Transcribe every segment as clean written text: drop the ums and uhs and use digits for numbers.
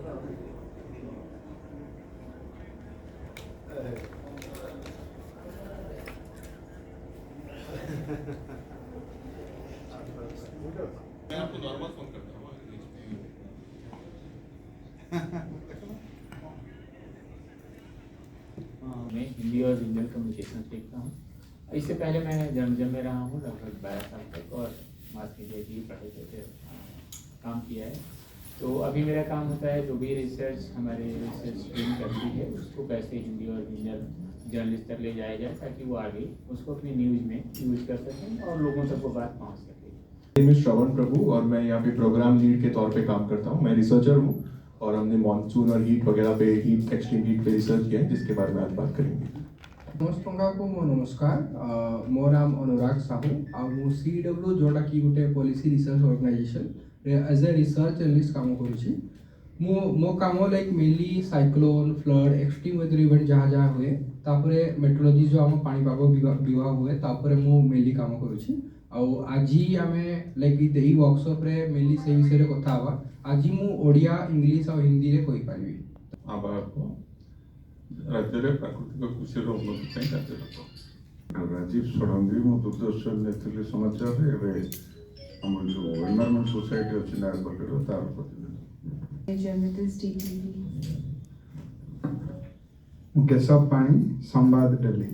मैं आपको normal phone करता हूँ। मैं हिंदी और रीजनल कम्युनिकेशन सीखता हूँ। इससे पहले मैं जर्नलिज्म में रहा हूँ लगभग 12 साल तक और मास मीडिया की पढ़ाई करके काम किया है। तो अभी मेरा काम होता है जो भी रिसर्च हमारे रिसर्च टीम करती है उसको कैसे हिंदी और रीजनल जर्नलिस्ट तक ले जाया जाए ताकि वो आगे उसको अपनी न्यूज़ में यूज कर सकें और लोगों तक वो बात पहुँच सके। मैं श्रवण प्रभु और मैं यहाँ पे प्रोग्राम लीड के तौर पे काम करता हूँ। मैं रिसर्चर हूँ और हमने मॉनसून और हीट वगैरह पे एक्सट्रीम हीट पे रिसर्च किया है जिसके बारे में आज बात करेंगे। ସମସ୍ତଙ୍କୁ ମୋ ନମସ୍କାର। ମୋ ନାମ ଅନୁରାଗ ସାହୁ ଆଉ ମୁଁ CW ଯେଉଁଟାକି ଗୋଟେ ପଲିସି ରିସର୍ଚ୍ଚ ଅର୍ଗାନାଇଜେସନରେ ଆଜ୍ ଏ ରିସର୍ଚ୍ଚ ଏନାଲିଷ୍ଟ କାମ କରୁଛି। ମୋ କାମ like mainly cyclone flood extreme weather event ଯାହା ହୁଏ ତାପରେ ମେଟ୍ରୋଲୋଜି ଯେଉଁ ଆମ ପାଣିପାଗ ବିଭାଗ ହୁଏ ତାପରେ ମୁଁ ମେନଲି କାମ କରୁଛି। ଆଉ ଆଜି ଆମେ ଲାଇକ୍ ଏଇ ୱାର୍କସପ୍ରେ ମେନଲି ସେଇ ବିଷୟରେ କଥା ହେବା। ଆଜି ମୁଁ ଓଡ଼ିଆ ଇଂଲିଶ ଆଉ ହିନ୍ଦୀରେ କହିପାରିବି। राज्य प्राकृतिक कृषि उन्नति कार्यरत राजीव षडंगी मो दूरदर्शन ने समाचार आम जो एनवायरमेंट सोसाइटी अच्छी नायरकटर तार प्रतिनिधि केशव पाणी संवाद दिल्ली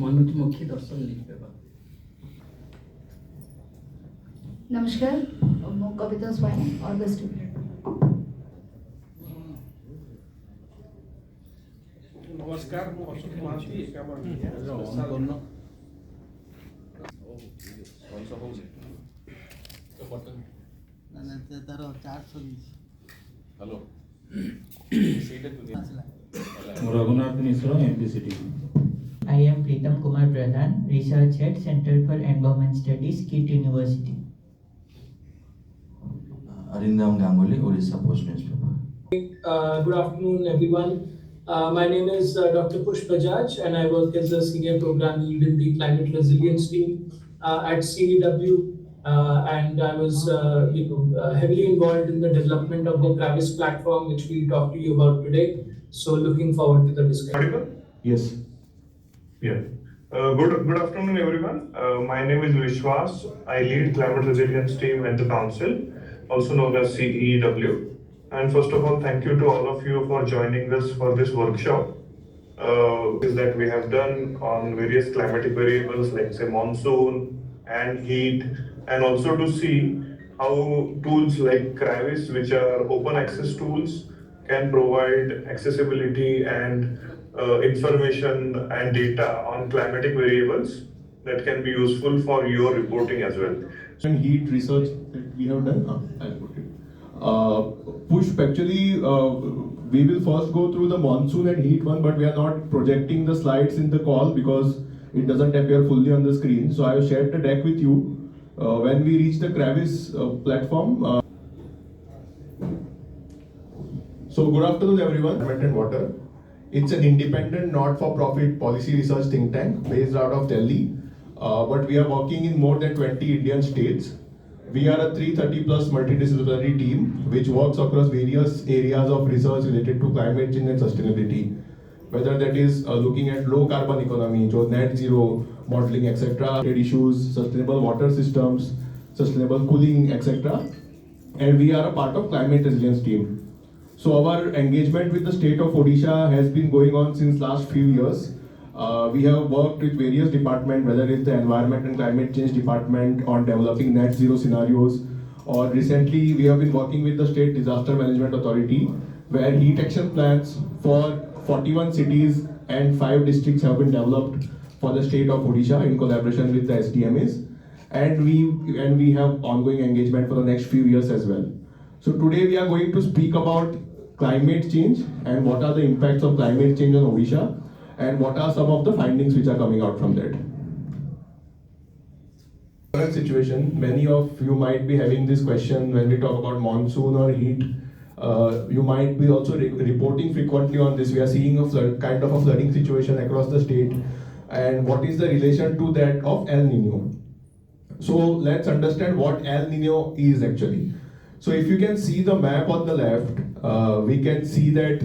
मनोज मुखी दर्शन लिखा। नमस्कार, मैं कविता स्वाइन और द स्टूडेंट। नमस्कार, मैं Ashok Mahanti Ekamra media hello Raghunath Mishra MPCT। I am Pritam Kumar Pradhan, Research Head, Center for Environment Studies, KIT University. Arindam Ganguly, Orissa Post Newspaper. Good afternoon, everyone. My name is Dr. Push Bajaj, and I work as a senior program lead in the climate resilience team at CDW. And I was, heavily involved in the development of the Travis platform, which we'll talk to you about today. So, looking forward to the discussion. Yes. Yeah. Good afternoon, everyone. My name is Vishwas. I lead climate resilience team at the council, also known as CEW. And first of all, thank you to all of you for joining us for this workshop. Is that we have done on various climatic variables like say monsoon and heat, and also to see how tools like Kravis, which are open access tools, can provide accessibility and information and data on climatic variables that can be useful for your reporting as well. And heat research that we have done, I'll put it. Push, actually, we will first go through the monsoon and heat one, but we are not projecting the slides in the call because it doesn't appear fully on the screen. So I have shared the deck with you. When we reach the Kravis platform. So good afternoon, everyone. Environment and Water. It's an independent, not-for-profit policy research think tank based out of Delhi. But we are working in more than 20 Indian states. We are a 330 plus multidisciplinary team which works across various areas of research related to climate change and sustainability. Whether that is looking at low carbon economy, so net zero modeling, etc., issues, sustainable water systems, sustainable cooling, etc. And we are a part of climate resilience team. So our engagement with the state of Odisha has been going on since last few years. We have worked with various departments, whether it's the Environment and Climate Change Department on developing net zero scenarios, or recently we have been working with the State Disaster Management Authority, where heat action plans for 41 cities and 5 districts have been developed for the state of Odisha in collaboration with the SDMAs, and we have ongoing engagement for the next few years as well. So today we are going to speak about climate change and what are the impacts of climate change on Odisha, and what are some of the findings which are coming out from that. Current situation, many of you might be having this question when we talk about monsoon or heat. You might be also reporting frequently on this. We are seeing a kind of a flooding situation across the state, and what is the relation to that of El Nino. So let's understand what El Nino is actually. So if you can see the map on the left, we can see that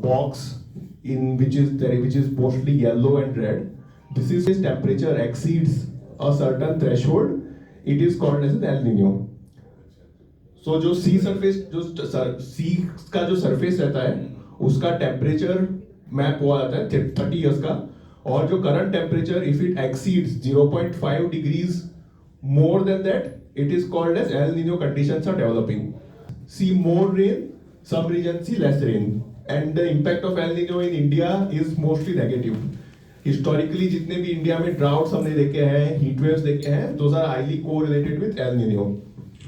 box in which is mostly yellow and red. This is if temperature exceeds a certain threshold, it is called as an El Nino. So जो sea surface जो sea का जो surface रहता है उसका temperature map हुआ जाता है 30 years का, और जो current temperature if it exceeds 0.5 degrees more than that, it is called as El Nino conditions are developing. See more rain, some regions see less rain, and the impact of El Nino in India is mostly negative. Historically जितने भी India में droughts हमने देखे हैं, heat waves देखे हैं, those are highly correlated with El Nino.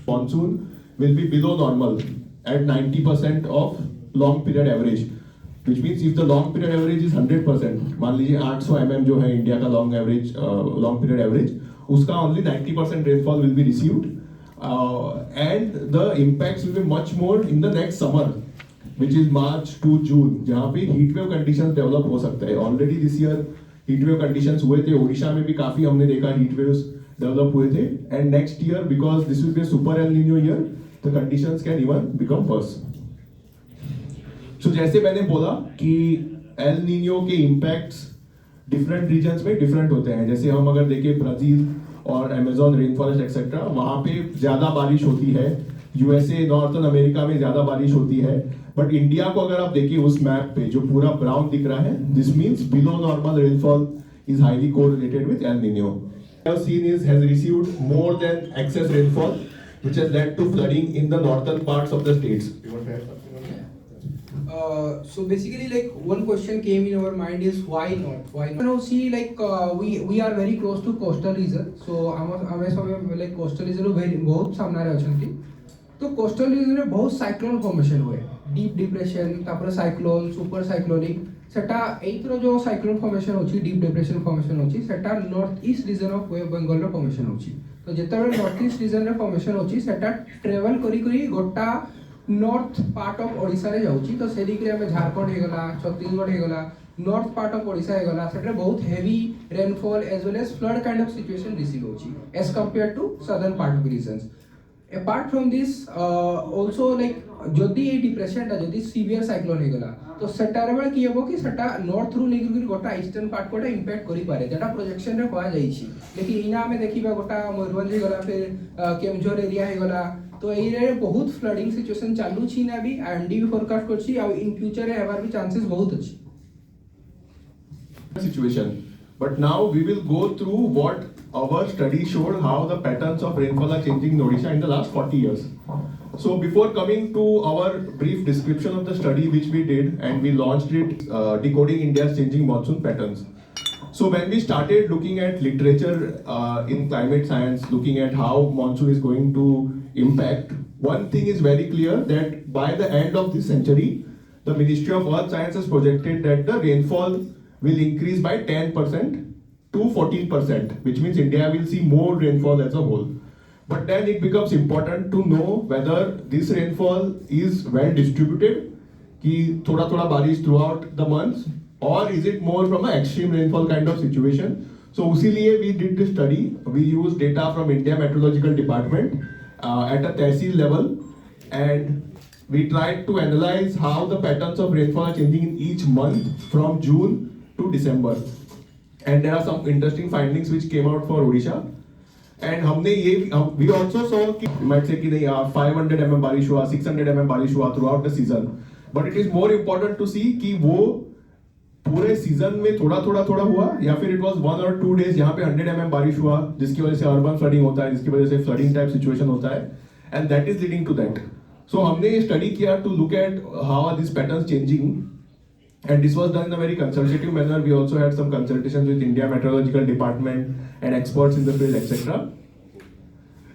Monsoon will be below normal at 90% of long period average, which means if the long period average is 100%, मान लीजिए 800 mm जो है इंडिया का long period average, उसका only 90% rainfall will be received, and the impacts will be much more in the next summer, which is March to June, जहाँ पे heat wave conditions develop हो सकता है. Already this year heat wave conditions हुए थे, ओडिशा में भी काफी हमने देखा heat waves develop हुए थे, and next year because this will be a super El Nino year, the conditions can even become worse. So जैसे मैंने बोला कि El Nino के impacts different regions में different होते हैं. जैसे हम अगर देखें ब्राजील और अमेज़न रेन फॉरेस्ट एक्सेट्रा, वहाँ पे ज़्यादा बारिश होती है. यूएसए नॉर्थन अमेरिका में ज़्यादा बारिश होती है. बट इंडिया को अगर आप देखिए उस मैप पे जो पूरा ब्राउन दिख रहा है, this means below normal rainfall is highly correlated with El Nino. Seen is has received more than excess rainfall, which has led to flooding in the northern parts of the states. You want to add something on that? So basically, like one question came in our mind is why not? Why not? You know, see, like we are very close to coastal region. So हमें सब like coastal region very बहुत सामने रहे अछंती. तो coastal region में बहुत cyclone formation हुए. Deep depression, तापर cyclone, super cyclonic. सेटा एइथरो जो cyclone formation होची, deep depression formation होची, सेटा north east region of West Bengal रे formation होची. तो जेतेबेले north east region रे formation होची, सेटा travel करी करी गोटा नॉर्थ पार्ट ऑफ ओडिशा रे जाउची. तो से दिगरे में झारखंड हे गला, छत्तीसगढ़ हे गला, नॉर्थ पार्ट ऑफ ओडिशा हे गला, सेटा बहुत heavy rainfall as well as flood kind of situation receive होची as compare to southern part of regions. Apart from this also like जदी ए डिप्रेशन ता जदी सीवियर साइक्लोन हे गला, तो सेटार बेले की हेबो कि सेटा नॉर्थ रु लेकर कि गोटा ईस्टर्न पार्ट कोटा इंपैक्ट करि पारे, जेटा प्रोजेक्शन रे कहा जाई छी. लेकिन इना में देखिबा गोटा मयूरभंज हे गला, फिर केमझोर एरिया हे गला, तो एरिया बहुत फ्लडिंग सिचुएशन चालू छी ना भी एनडी भी फोरकास्ट करछि आ इन फ्यूचर हेबार भी चांसेस बहुत अछि. Situation, but now we will go through what our study showed, how the patterns of rainfall are changing in Odisha in the last 40 years. So before coming to our brief description of the study which we did and we launched it, decoding India's changing monsoon patterns. So when we started looking at literature in climate science, looking at how monsoon is going to impact, one thing is very clear that by the end of this century, the Ministry of Earth Science has projected that the rainfall will increase by 10% to 14%, which means India will see more rainfall as a whole. But then it becomes important to know whether this rainfall is well distributed, कि थोड़ा थोड़ा बारिश throughout the months, or is it more from an extreme rainfall kind of situation. So उसीलिए we did this study. We used data from India Meteorological Department at a tehsil level, and we tried to analyze how the patterns of rainfall are changing in each month from June to December. And there are some interesting findings which came out for Odisha. And हमने ये we also saw कि might say कि नहीं 500 mm बारिश हुआ, 600 mm बारिश हुआ throughout the season. But it is more important to see कि वो पूरे सीजन में थोड़ा हुआ, या फिर it was 1 or 2 days यहाँ पे 100 mm बारिश हुआ, जिसकी वजह से urban flooding होता है, जिसकी वजह से flooding type situation होता है, and that is leading to that. So हमने ये study किया to look at how are these patterns changing, and this was done in a very consultative manner. We also had some consultations with India Meteorological Department and experts in the field, etc.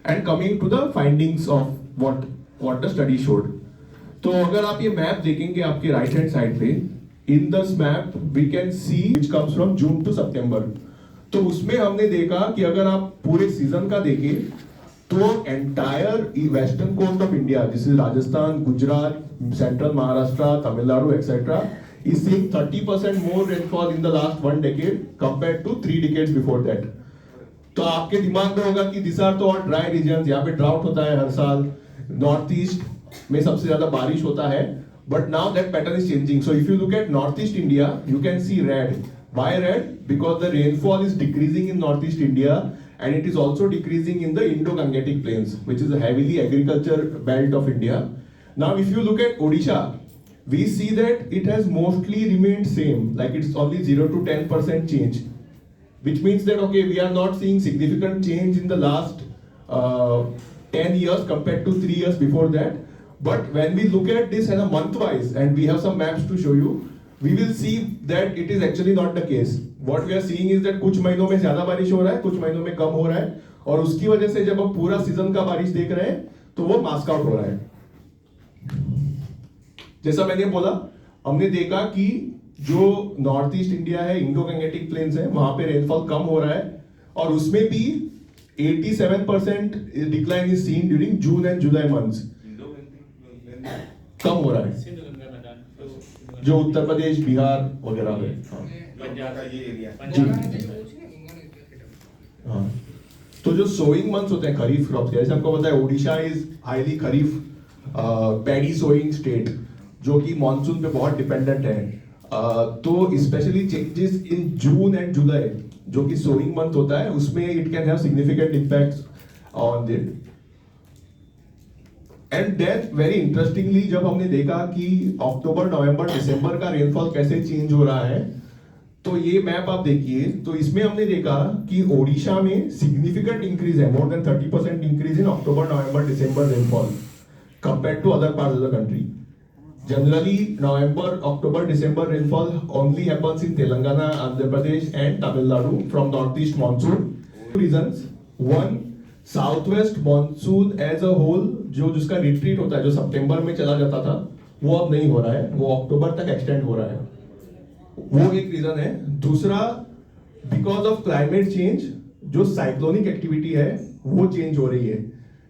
And coming to the findings of what the study showed. तो अगर आप ये map देखेंगे आपके right hand side पे, in this map we can see which comes from June to September. तो उसमें हमने देखा कि अगर आप पूरे सीजन का देखें तो entire western coast of India, this is Rajasthan, Gujarat, central Maharashtra, Tamil Nadu, etc., is seeing 30% more rainfall in the last 1 decade compared to 3 decades before that. तो आपके दिमाग में होगा कि these are तो all dry regions, यहाँ पे drought होता है हर साल, नॉर्थ ईस्ट में सबसे ज्यादा बारिश होता है, but now that pattern is changing. So if you look at north east India, you can see red. Why red? Because the rainfall is decreasing in northeast India and it is also decreasing in the Indo-Gangetic Plains, which is a heavily agriculture belt of India. Now if you look at Odisha, we see that it has mostly remained same, like it's only 0 to 10% change, which means that okay, we are not seeing significant change in the last 10 years compared to 3 years before that. But when we look at this in a month wise, and we have some maps to show you, we will see that it is actually not the case. What we are seeing is that कुछ महीनों में ज्यादा बारिश हो रहा है, कुछ महीनों में कम हो रहा है, और उसकी वजह से जब हम पूरा सीजन का बारिश देख रहे हैं तो वो मास्क आउट हो रहा है. जैसा मैंने बोला, हमने देखा कि जो नॉर्थ ईस्ट इंडिया है, इंडो गंगेटिक प्लेन्स है, वहां पे रेनफॉल कम हो रहा है, और उसमें भी 87% decline is seen during June and July months. कम हो रहा है जो उत्तर प्रदेश, बिहार वगैरह में. हाँ, तो जो सोइंग मंथ्स होते हैं खरीफ क्रॉप, जैसे हमको पता है Odisha is highly kharif paddy sowing state, जो कि मॉनसून पे बहुत डिपेंडेंट है. तो specially changes in June and July, जो कि सोइंग मंथ होता है, उसमें it can have significant impacts on it. And then very interestingly जब हमने देखा कि अक्टूबर, नवंबर, दिसंबर का रेनफॉल कैसे चेंज हो रहा है, तो ये मैप आप देखिए, तो इसमें हमने देखा कि ओडिशा में सिग्निफिकेंट इंक्रीज है, more than 30% increase in October, November, December rainfall compare to other parts of the country. Generally November, October, December rainfall only happens in Telangana, Andhra Pradesh and Tamil Nadu from north east monsoon. Reasons, one, south west monsoon as a whole जो जिसका retreat होता है, जो सितंबर में चला जाता था, वो अब नहीं हो रहा है, वो अक्टूबर तक एक्सटेंड हो रहा है. वो एक रीजन है. दूसरा, बिकॉज ऑफ क्लाइमेट चेंज, जो साइक्लोनिक एक्टिविटी है वो चेंज हो रही है.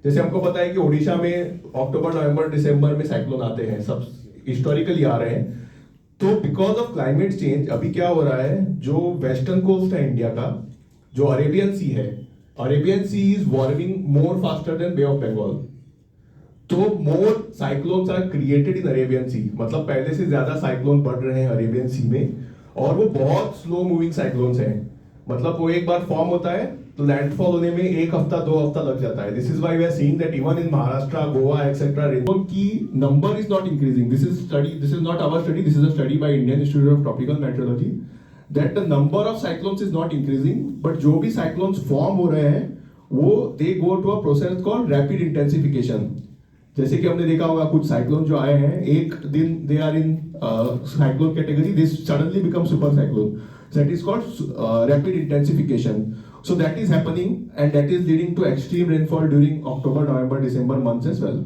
जैसे हमको पता है कि ओडिशा में अक्टूबर, नवंबर, दिसंबर में साइक्लोन आते हैं, सब हिस्टोरिकली आ रहे हैं. तो बिकॉज ऑफ क्लाइमेट चेंज अभी क्या हो रहा है, जो वेस्टर्न कोस्ट है इंडिया का, जो अरेबियन सी है, Arabian Sea is warming more faster than Bay of Bengal. तो more cyclones are created in Arabian Sea, मतलब पहले से ज्यादा साइक्लोन बढ़ रहे हैं अरेबियन सी में, और वो बहुत स्लो मूविंग साइक्लोन्स हैं. मतलब वो एक बार फॉर्म होता है तो लैंडफॉल होने में 1 हफ्ता 2 हफ्ता लग जाता है. This is why we are seeing that even in Maharashtra, Goa etcetera, rainfall की number is not increasing. This is not our study, this is a study by Indian Institute of Tropical Meteorology, that the number of cyclones is not increasing, but जो भी cyclones form हो रहे हैं वो they go to a process called rapid intensification. जैसे कि हमने देखा होगा कुछ साइक्लोन जो आए हैं, एक दिन they are in cyclone category, this suddenly become super cyclone. That is called rapid intensification. So that is happening and that is leading to extreme rainfall during October, November, December months as well.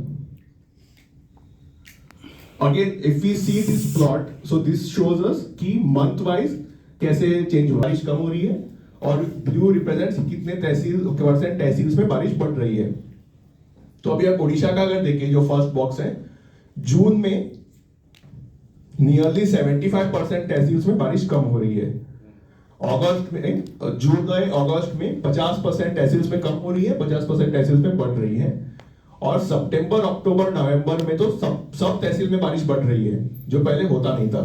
Again, if we see this plot, so this shows us कि month wise कैसे change हो रहा है. बारिश कम हो रही है और blue represents कितने परसेंट तहसील में बारिश बढ़ रही है. तो अभी आप ओडिशा का अगर देखें, जो फर्स्ट बॉक्स है, जून में नियरली 75% तहसील में बारिश कम हो रही है. अगस्त में, जुलाई अगस्त में 50% तहसील में कम हो रही है, 50% तहसील में बढ़ रही है. और सितंबर, अक्टूबर, नवंबर में तो सब तहसील में बारिश बढ़ रही है, जो पहले होता नहीं था.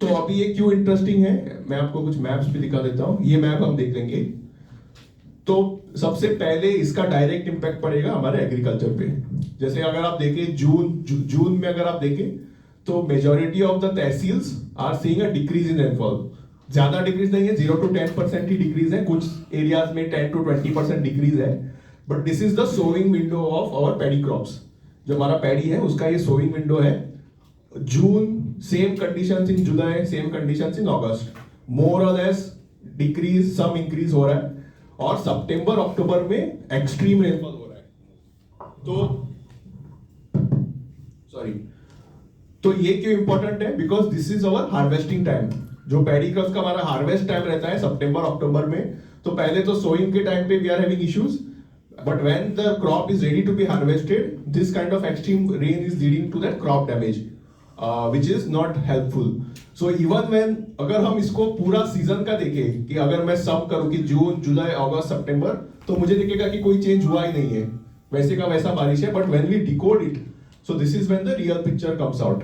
तो अभी ये क्यों इंटरेस्टिंग है, मैं आपको कुछ मैप्स भी दिखा देता हूं. ये मैप हम देख लेंगे. तो सबसे पहले इसका डायरेक्ट इंपैक्ट पड़ेगा हमारे एग्रीकल्चर पे. जैसे अगर आप देखें जून में अगर आप देखें तो majority of the tehsils are seeing a decrease in rainfall. ज्यादा डिक्रीज नहीं है, 0 to 10% ही डिक्रीज है, कुछ एरियाज में 10 to 20% डिक्रीज है. But this is the sowing window of our paddy crops. जो हमारा पैडी है उसका ये सोइंग विंडो है. June same conditions in July, same conditions in August, more और लेस डिक्रीज, सम इंक्रीज हो रहा है. और सितंबर, अक्टूबर में एक्सट्रीम रेनफॉल हो रहा है. तो ये क्यों इंपॉर्टेंट है, because this is our harvesting time. जो पैडी क्रॉप्स का हमारा हार्वेस्ट टाइम रहता है सितंबर, अक्टूबर में, तो पहले तो सोइंग के टाइम पे we are having issues, but when the crop is ready to be harvested, this kind of extreme rain is leading to that crop damage, which is not helpful. So even when, अगर हम इसको पूरा season का देखें कि अगर मैं सम करूं कि जून, जुलाई, अगस्त, सितंबर, तो मुझे दिखेगा कि कोई चेंज हुआ ही नहीं है. वैसे का वैसा बारिश है, but when we decode it, so this is when the real picture comes out.